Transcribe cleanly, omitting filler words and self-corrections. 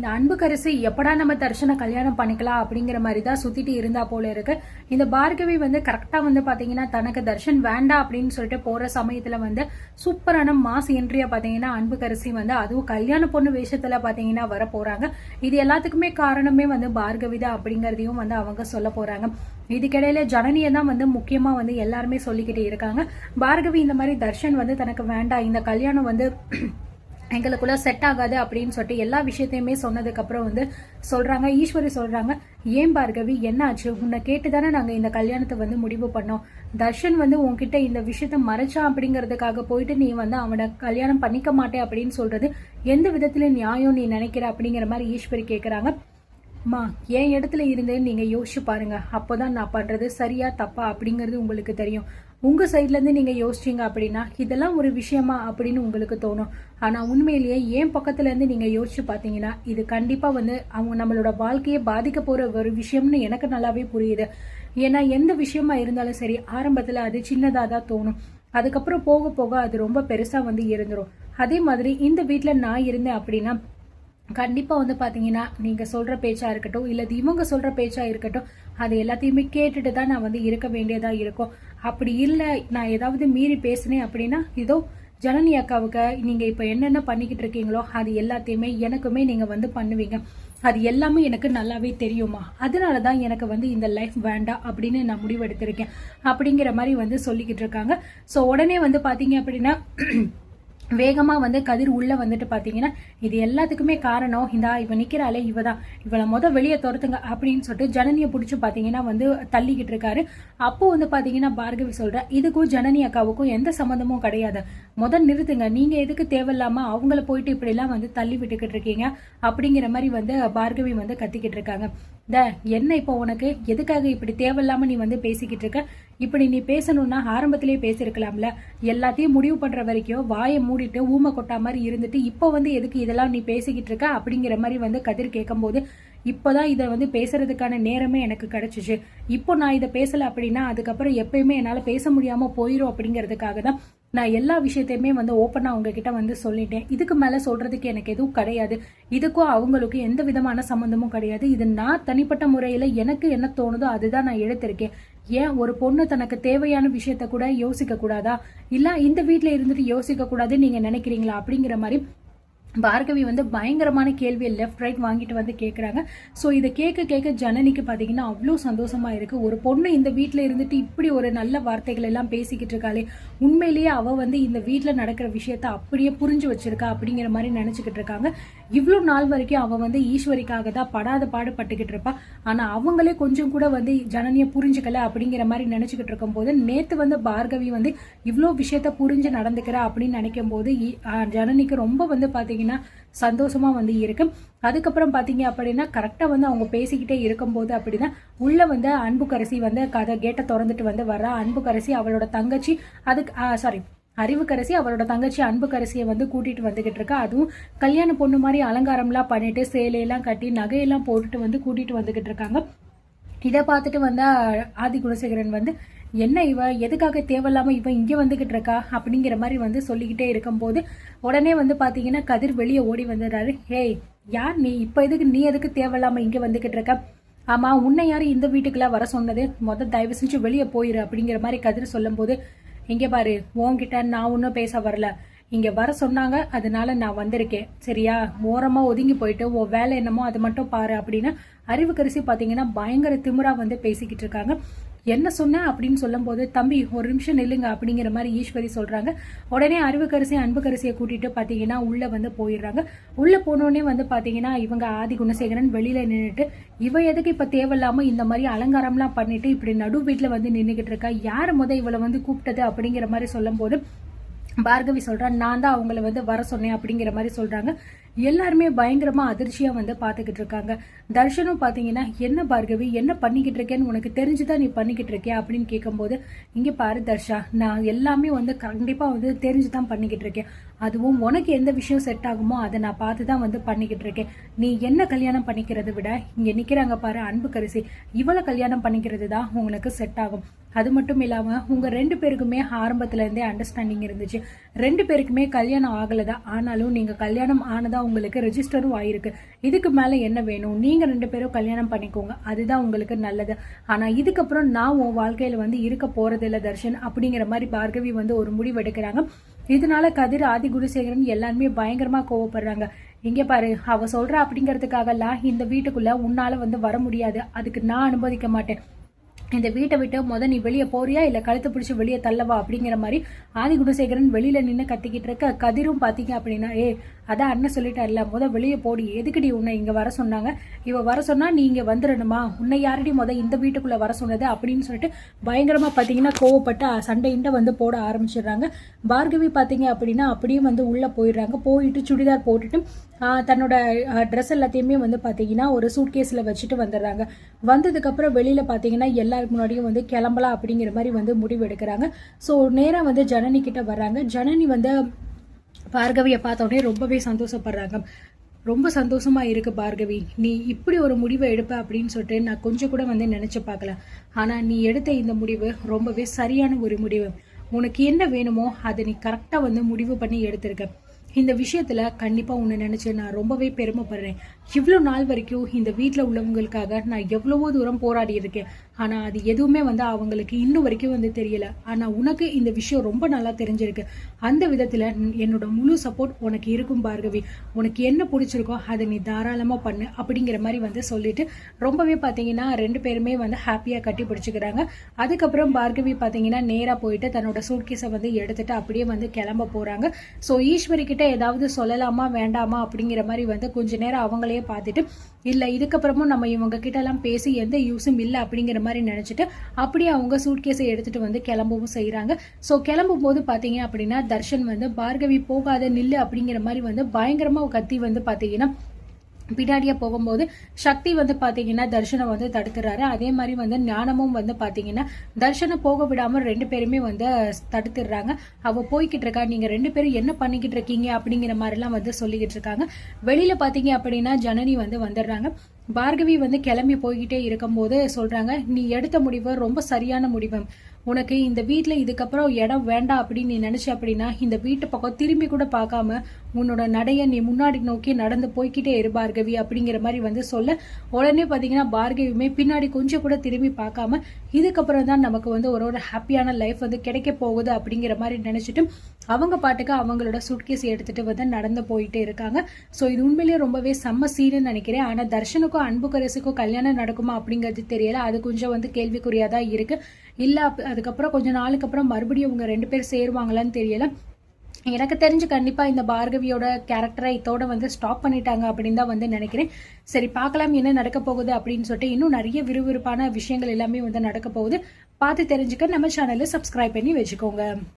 இந்த அன்புக்கரசி எப்படா நம்ம தர்ஷனை கல்யாணம் பண்ணிக்கலாம் அப்படிங்கிற மாதிரி தான் சுத்திட்டு இருந்தா போல இருக்கு. இந்த பார்கவி வந்து கரெக்டா வந்து பாத்தீங்கன்னா தனக்கு தர்ஷன் வேண்டாம் அப்படின்னு சொல்லிட்டு போற சமயத்துல வந்து சூப்பரான மாஸ் என்ட்ரியா பாத்தீங்கன்னா அன்புக்கரசி வந்து அதுவும் கல்யாண பொண்ணு வேஷத்துல பாத்தீங்கன்னா வர போறாங்க. இது எல்லாத்துக்குமே காரணமே வந்து பார்கவி தான் அப்படிங்கறதையும் வந்து அவங்க சொல்ல போறாங்க. இதுக்கிடையில ஜனனியை தான் வந்து முக்கியமா வந்து எல்லாருமே சொல்லிக்கிட்டு இருக்காங்க. பார்கவி இந்த மாதிரி தர்ஷன் வந்து தனக்கு வேண்டாம், இந்த கல்யாணம் வந்து எங்களுக்குள்ள செட் ஆகாது அப்படின்னு சொல்லிட்டு எல்லா விஷயத்தையுமே சொன்னதுக்கு அப்புறம் வந்து சொல்றாங்க. ஈஸ்வரி சொல்றாங்க, ஏன் பார்கவி என்ன ஆச்சு, உன்னை கேட்டுதானே நாங்க இந்த கல்யாணத்தை வந்து முடிவு பண்ணோம். தர்ஷன் வந்து உன்கிட்ட இந்த விஷயத்த மறைச்சான் அப்படிங்கறதுக்காக போயிட்டு நீ வந்து அவனை கல்யாணம் பண்ணிக்க மாட்டே அப்படின்னு சொல்றது எந்த விதத்துல நியாயம் நீ நினைக்கிற அப்படிங்கிற மாதிரி ஈஸ்வரி கேக்குறாங்க. மா, என் இடத்துல இருந்து நீங்க யோசிச்சு பாருங்க, அப்போதான் நான் பண்றது சரியா தப்பா அப்படிங்கறது உங்களுக்கு தெரியும். உங்க சைட்ல இருந்து நீங்க யோசிச்சீங்க அப்படின்னா இதெல்லாம் ஒரு விஷயமா அப்படின்னு உங்களுக்கு தோணும். ஆனா உண்மையிலேயே என் பக்கத்துல இருந்து நீங்க யோசிச்சு பாத்தீங்கன்னா இது கண்டிப்பா வந்து அவங்க நம்மளோட வாழ்க்கையை பாதிக்க போற ஒரு விஷயம்னு எனக்கு நல்லாவே புரியுது. ஏன்னா எந்த விஷயமா இருந்தாலும் சரி, ஆரம்பத்துல அது சின்னதா தான் தோணும், அதுக்கப்புறம் போக போக அது ரொம்ப பெருசா வந்து இருந்துரும். அதே மாதிரி இந்த வீட்டுல நான் இருந்தேன் அப்படின்னா கண்டிப்பா வந்து பாத்தீங்கன்னா நீங்க சொல்ற பேச்சா இருக்கட்டும் இல்ல இவங்க சொல்ற பேச்சா இருக்கட்டும், அது எல்லாத்தையுமே கேட்டுட்டு தான் நான் வந்து இருக்க வேண்டியதா இருக்கும். அப்படி இல்ல நான் ஏதாவது மீறி பேசினேன் அப்படின்னா இதோ ஜனனி அக்காவுக்கு நீங்க இப்ப என்னென்ன பண்ணிக்கிட்டு இருக்கீங்களோ அது எல்லாத்தையுமே எனக்குமே நீங்க வந்து பண்ணுவீங்க. அது எல்லாமே எனக்கு நல்லாவே தெரியுமா, அதனாலதான் எனக்கு வந்து இந்த லைஃப் வேண்டாம் அப்படின்னு நான் முடிவெடுத்திருக்கேன் அப்படிங்கிற மாதிரி வந்து சொல்லிக்கிட்டு இருக்காங்க. சோ உடனே வந்து பாத்தீங்க அப்படின்னா வேகமா வந்து கதிர் உள்ள வந்துட்டு பாத்தீங்கன்னா இது எல்லாத்துக்குமே காரணம் இந்த இவ நிக்கிறாளே இவதான், இவளை வெளியே துரத்துங்க அப்படின்னு சொல்லிட்டு ஜனனியை பிடிச்சு பாத்தீங்கன்னா வந்து தள்ளிக்கிட்டு இருக்காரு. அப்போ வந்து பாத்தீங்கன்னா பார்கவி சொல்ற, இதுக்கும் ஜனனி அக்காவுக்கும் எந்த சம்பந்தமும் கிடையாது, நிறுத்துங்க, நீங்க எதுக்கு தேவையில்லாம அவங்கள போயிட்டு இப்படி எல்லாம் வந்து தள்ளி விட்டுக்கிட்டு இருக்கீங்க அப்படிங்கிற மாதிரி வந்து பார்கவி வந்து கத்திக்கிட்டு இருக்காங்க. என்ன இப்போ உனக்கு எதுக்காக இப்படி தேவையில்லாம நீ வந்து பேசிக்கிட்டு இருக்க, இப்படி நீ பேசணும்னா ஆரம்பத்திலேயே பேசிருக்கலாம்ல, எல்லாத்தையும் முடிவு பண்ற வரைக்கும் வாயை மூடிட்டு ஊமை கொட்டா மாதிரி இருந்துட்டு இப்போ வந்து எதுக்கு இதெல்லாம் நீ பேசிக்கிட்டு இருக்க அப்படிங்கிற மாதிரி வந்து கதிர் கேட்கும் போது, இப்பதான் இதை வந்து பேசுறதுக்கான நேரமே எனக்கு கிடைச்சிச்சு, இப்போ நான் இதை பேசல அப்படின்னா அதுக்கப்புறம் எப்பயுமே என்னால பேச முடியாம போயிரும் அப்படிங்கறதுக்காக தான் நான் எல்லா விஷயத்தையுமே வந்து ஓப்பனா உங்ககிட்ட வந்து சொல்லிட்டேன். இதுக்கு மேல சொல்றதுக்கு எனக்கு எதுவும் கிடையாது, இதுக்கும் அவங்களுக்கும் எந்த விதமான சம்பந்தமும் கிடையாது. இது நான் தனிப்பட்ட முறையில எனக்கு என்ன தோணுதோ அதுதான் நான் எடுத்திருக்கேன். ஏன் ஒரு பொண்ணு தனக்கு தேவையான விஷயத்த கூட யோசிக்க கூடாதா, இல்ல இந்த வீட்டுல இருந்துட்டு யோசிக்க கூடாதுன்னு நீங்க நினைக்கிறீங்களா அப்படிங்கிற மாதிரி பார்கவி வந்து பயங்கரமான கேள்வியை லெஃப்ட் ரைட் வாங்கிட்டு வந்து கேட்குறாங்க. ஸோ இதை கேட்க ஜனனிக்கு பார்த்தீங்கன்னா அவ்வளோ சந்தோஷமா இருக்கு. ஒரு பொண்ணு இந்த வீட்டில் இருந்துட்டு இப்படி ஒரு நல்ல வார்த்தைகள் எல்லாம் பேசிக்கிட்டு இருக்காளே, உண்மையிலேயே அவ வந்து இந்த வீட்டில் நடக்கிற விஷயத்த அப்படியே புரிஞ்சு வச்சிருக்கா அப்படிங்கிற மாதிரி நினைச்சுக்கிட்டு இருக்காங்க. இவ்வளோ நாள் வரைக்கும் அவ வந்து ஈஸ்வரிக்காக தான் படாத பாடுபட்டுக்கிட்டு இருப்பா, ஆனா அவங்களே கொஞ்சம் கூட வந்து ஜனனியை புரிஞ்சுக்கல அப்படிங்கிற மாதிரி நினைச்சுக்கிட்டு இருக்கும் போது நேத்து வந்து பார்கவி வந்து இவ்வளோ விஷயத்த புரிஞ்சு நடந்துக்கிறா அப்படின்னு நினைக்கும் போது ஜனனிக்கு ரொம்ப வந்து பாத்தீங்கன்னா சந்தோஷமா வந்து இருக்கு. அதுக்கப்புறம் பாத்தீங்க அப்படின்னா கரெக்டா வந்து அவங்க பேசிக்கிட்டே இருக்கும் போது அப்படின்னா உள்ள வந்து அன்புக்கரசி வந்து கதை கேட்டை திறந்துட்டு வந்து வர்றா. அன்புக்கரசி அவளோட தங்கச்சி அறிவுக்கரசி அவளோட தங்கச்சி அன்புக்கரசியை வந்து கூட்டிட்டு வந்துகிட்டு இருக்கா. அதுவும் கல்யாண பொண்ணு மாதிரி அலங்காரம்லாம் பண்ணிட்டு சேலையெல்லாம் கட்டி நகையெல்லாம் போட்டுட்டு வந்து கூட்டிட்டு வந்துகிட்டு இருக்காங்க. இதை பார்த்துட்டு வந்தா ஆதி குணசேகரன் வந்து, என்ன இவ எதுக்காக தேவையில்லாம இவ இங்க வந்துகிட்டு இருக்கா அப்படிங்கிற மாதிரி வந்து சொல்லிக்கிட்டே இருக்கும் போது உடனே வந்து பாத்தீங்கன்னா கதிர் வெளியே ஓடி வந்துடுறாரு. ஹேய், யார் நீ, இப்ப எதுக்கு தேவையில்லாம இங்க வந்துகிட்டு இருக்க, ஆமா உன்னை யாரு இந்த வீட்டுக்குலாம் வர சொன்னது, தயவு செஞ்சு வெளியே போயிரு அப்படிங்கிற மாதிரி கதிர் சொல்லும் போது, இங்க பாரு உன்கிட்ட நான் ஒன்னும் பேச வரல, இங்க வர சொன்னாங்க அதனால நான் வந்திருக்கேன், சரியா, ஓரமா ஒதுங்கி போயிட்டு உன் வேலை என்னமோ அது மட்டும் பாரு அப்படின்னு அறிவுக்கரசி பாத்தீங்கன்னா பயங்கர திமிரா வந்து பேசிக்கிட்டு இருக்காங்க. என்ன சொன்ன அப்படின்னு சொல்லும் போது, தம்பி ஒரு நிமிஷம் நில்லுங்க அப்படிங்கிற மாதிரி ஈஸ்வரி சொல்றாங்க. உடனே அறிவுக்கரசி அன்புக்கரசியை கூட்டிட்டு பாத்தீங்கன்னா உள்ள வந்து போயிடுறாங்க. உள்ள போனோடனே வந்து பாத்தீங்கன்னா இவங்க ஆதி குணசேகரன் வெளியில நின்றுட்டு, இவ எதுக்கு இப்ப தேவையில்லாம இந்த மாதிரி அலங்காரம்லாம் பண்ணிட்டு இப்படி நடு வீட்டுல வந்து நின்றுகிட்டு இருக்கா, யாரு இவளை வந்து கூப்பிட்டது அப்படிங்கிற மாதிரி சொல்லும் போது பார்கவி சொல்றா, நான் தான் அவங்கள வந்து வர சொன்னேன் அப்படிங்கிற மாதிரி சொல்றாங்க. எல்லாருமே பயங்கரமா அதிர்ச்சியா வந்து பாத்துக்கிட்டு இருக்காங்க. தர்ஷனும் பாத்தீங்கன்னா, என்ன பார்கவி என்ன பண்ணிக்கிட்டு இருக்கேன்னு உனக்கு தெரிஞ்சுதான் நீ பண்ணிக்கிட்டு இருக்கியா அப்படின்னு கேட்கும்போது, இங்க பாரு தர்ஷா, நான் எல்லாமே வந்து கண்டிப்பா வந்து தெரிஞ்சுதான் பண்ணிக்கிட்டு இருக்கேன், அதுவும் உனக்கு எந்த விஷயம் செட் ஆகுமோ அதை நான் பார்த்துதான் வந்து பண்ணிக்கிட்டு இருக்கேன். நீ என்ன கல்யாணம் பண்ணிக்கிறத விட இங்க நிக்கிறாங்க பாரு அன்புக்கரசி, இவளை கல்யாணம் பண்ணிக்கிறது தான் உங்களுக்கு செட் ஆகும். அது மட்டும் இல்லாம உங்க 2 பேருக்குமே ஆரம்பத்துல இருந்தே அண்டர்ஸ்டாண்டிங் இருந்துச்சு. 2 பேருக்குமே கல்யாணம் ஆகலதான், ஆனாலும் நீங்க கல்யாணம் ஆனதா உங்களுக்கு ரெஜிஸ்டரும் ஆயிருக்கு. இதுக்கு மேல என்ன வேணும்? நீங்க 2 பேரும் கல்யாணம் பண்ணிக்கோங்க, அதுதான் உங்களுக்கு நல்லது. ஆனா இதுக்கப்புறம் நான் உன் வாழ்க்கையில வந்து இருக்க போறதில்ல தர்ஷன் அப்படிங்கிற மாதிரி பார்கவி வந்து ஒரு முடிவு எடுக்கிறாங்க. இதனால கதிர், ஆதி குணசேகரன் எல்லாருமே பயங்கரமா கோவப்படுறாங்க. இங்க பாரு, அவ சொல்ற அப்படிங்கறதுக்காக எல்லாம் இந்த வீட்டுக்குள்ள உன்னால வந்து வர முடியாது, அதுக்கு நான் அனுமதிக்க மாட்டேன். இந்த வீட்டை விட்டு நீ வெளியே போறியா இல்ல கழுத்து பிடிச்சி வெளியே தள்ளவா அப்படிங்கிற மாதிரி ஆதி குணசேகரன் வெளியில நின்று கத்திக்கிட்டு இருக்க. கதிரும் பாத்தீங்க அப்படின்னா, அதான் அண்ணன் சொல்லிட்டார்ல, வெளியே போடி, எதுக்குடி உன்னை இங்க வர சொன்னாங்க? இவ வர சொன்னா நீ இங்க வந்துடணுமா? உன்னை யாரடி இந்த வீட்டுக்குள்ள வர சொன்னது அப்படின்னு சொல்லிட்டு பயங்கரமா பாத்தீங்கன்னா கோவப்பட்டு சண்டையிட்ட வந்து போட ஆரம்பிச்சிடுறாங்க. பார்கவி பாத்தீங்க அப்படின்னா அப்படியே வந்து உள்ள போயிடுறாங்க. போயிட்டு சுடிதார் போட்டுட்டு தன்னோட ட்ரெஸ் எல்லாத்தையுமே வந்து பாத்தீங்கன்னா ஒரு சூட்கேஸ்ல வச்சுட்டு வந்துடுறாங்க. வந்ததுக்கு அப்புறம் வெளியில பாத்தீங்கன்னா எல்லாருக்கு முன்னாடியும் வந்து கிளம்பலாம் அப்படிங்கிற மாதிரி வந்து முடிவு எடுக்கிறாங்க. ஸோ நேராக வந்து ஜனனி கிட்ட வர்றாங்க. ஜனனி வந்து பார்கவியை பார்த்த உடனே ரொம்பவே சந்தோஷப்படுறாங்க. ரொம்ப சந்தோஷமா இருக்கு பார்கவி, நீ இப்படி ஒரு முடிவை எடுப்ப அப்படின்னு சொல்லிட்டு நான் கொஞ்சம் கூட வந்து நினைச்சு பார்க்கல. ஆனா நீ எடுத்த இந்த முடிவு ரொம்பவே சரியான ஒரு முடிவு. உனக்கு என்ன வேணுமோ அதை நீ கரெக்டா வந்து முடிவு பண்ணி எடுத்திருக்க. இந்த விஷயத்துல கண்டிப்பா உன்னை நினைச்சு நான் ரொம்பவே பெருமைப்படுறேன். இவ்வளவு நாள் வரைக்கும் இந்த வீட்டுல உள்ளவங்களுக்காக நான் எவ்வளவோ தூரம் போராடி இருக்கேன். ஆனா அது எதுவுமே வந்து அவங்களுக்கு இன்னும் வரைக்கும் வந்து தெரியல. ஆனா உனக்கு இந்த விஷயம் ரொம்ப நல்லா தெரிஞ்சிருக்கு. அந்த விதத்துல என்னோட முழு சப்போர்ட் உனக்கு இருக்கும் பார்கவி. உனக்கு என்ன பிடிச்சிருக்கோ அதை நீ தாராளமா பண்ணு அப்படிங்கிற மாதிரி வந்து சொல்லிட்டு ரொம்பவே பாத்தீங்கன்னா 2 பேருமே வந்து ஹாப்பியா கட்டி பிடிச்சுக்கிறாங்க. அதுக்கப்புறம் பார்கவி பாத்தீங்கன்னா நேரா போயிட்டு தன்னோட சூட்கேஸை வந்து எடுத்துட்டு அப்படியே வந்து கிளம்ப போறாங்க. சோ ஈஸ்வரி கிட்ட ஏதாவது சொல்லலாமா வேண்டாமா அப்படிங்கிற மாதிரி வந்து கொஞ்ச நேரம் அவங்களையே பார்த்துட்டு, இல்ல இதுக்கப்புறமும் நம்ம இவங்க கிட்ட எல்லாம் பேசி எந்த யூஸும் இல்லை அப்படிங்கிற மாதிரி நினைச்சிட்டு அப்படியே அவங்க சூட்கேஸை எடுத்துட்டு வந்து கிளம்பவும் செய்யறாங்க. சோ கிளம்பும் போது பாத்தீங்க அப்படின்னா தர்ஷன் வந்து பார்கவி போகாத நில்லு அப்படிங்கிற மாதிரி வந்து பயங்கரமா கத்தி வந்து பாத்தீங்கன்னா பின்னாடியே போகும்போது சக்தி வந்து பாத்தீங்கன்னா தர்ஷனை வந்து தடுத்துறாரு. அதே மாதிரி வந்து ஞானமும் வந்து பாத்தீங்கன்னா தர்ஷனை போக விடாம 2 பேருமே வந்து தடுத்துடுறாங்க. அவ போய்கிட்டு இருக்கா, நீங்க 2 பேரும் என்ன பண்ணிக்கிட்டு இருக்கீங்க அப்படிங்கிற மாதிரி எல்லாம் வந்து சொல்லிக்கிட்டு இருக்காங்க. வெளியில பாத்தீங்க அப்படின்னா ஜனனி வந்து வந்துடுறாங்க. பார்கவி வந்து கிளம்பி போய்கிட்டே இருக்கும் போது சொல்றாங்க, நீ எடுத்த முடிவு ரொம்ப சரியான முடிவு. உனக்கு இந்த வீட்டுல இதுக்கப்புறம் இடம் வேண்டாம் அப்படின்னு நீ நினைச்ச அப்படின்னா இந்த வீட்டு பக்கம் திரும்பி கூட பார்க்காம உன்னோட நடைய நீ முன்னாடி நோக்கி நடந்து போய்கிட்டே இரு பார்கவி அப்படிங்கிற மாதிரி வந்து சொல்ல, உடனே பாத்தீங்கன்னா பார்கவியுமே பின்னாடி கொஞ்சம் கூட திரும்பி பார்க்காம இதுக்கப்புறம் தான் நமக்கு வந்து ஒரு ஹாப்பியான லைஃப் வந்து கிடைக்க போகுது அப்படிங்கிற மாதிரி நினைச்சிட்டு அவங்க பாட்டுக்கு அவங்களோட சூட்கேஸ் எடுத்துட்டு வந்து நடந்து போயிட்டே இருக்காங்க. சோ இது உண்மையிலேயே ரொம்பவே செம்ம சீன்னு நினைக்கிறேன். ஆனா தர்ஷனுக்கும் அன்புக்கரசுக்கும் கல்யாணம் நடக்குமா அப்படிங்கிறது தெரியல. அது கொஞ்சம் வந்து கேள்விக்குறியாதான் இருக்கு. இல்ல அதுக்கப்புறம் கொஞ்ச நாளுக்கு அப்புறம் மறுபடியும் இவங்க 2 பேர் சேருவாங்களான்னு தெரியல. எனக்கு தெரிஞ்சு கண்டிப்பா இந்த பார்கவியோட கேரக்டரை இதோட வந்து ஸ்டாப் பண்ணிட்டாங்க அப்படின்னு தான் வந்து நினைக்கிறேன். சரி, பார்க்கலாம் என்ன நடக்க போகுது அப்படின்னு சொல்லிட்டு. இன்னும் நிறைய விறுவிறுப்பான விஷயங்கள் எல்லாமே வந்து நடக்க போகுது. பார்த்து தெரிஞ்சுக்க நம்ம சேனலை சப்ஸ்கிரைப் பண்ணி வச்சுக்கோங்க.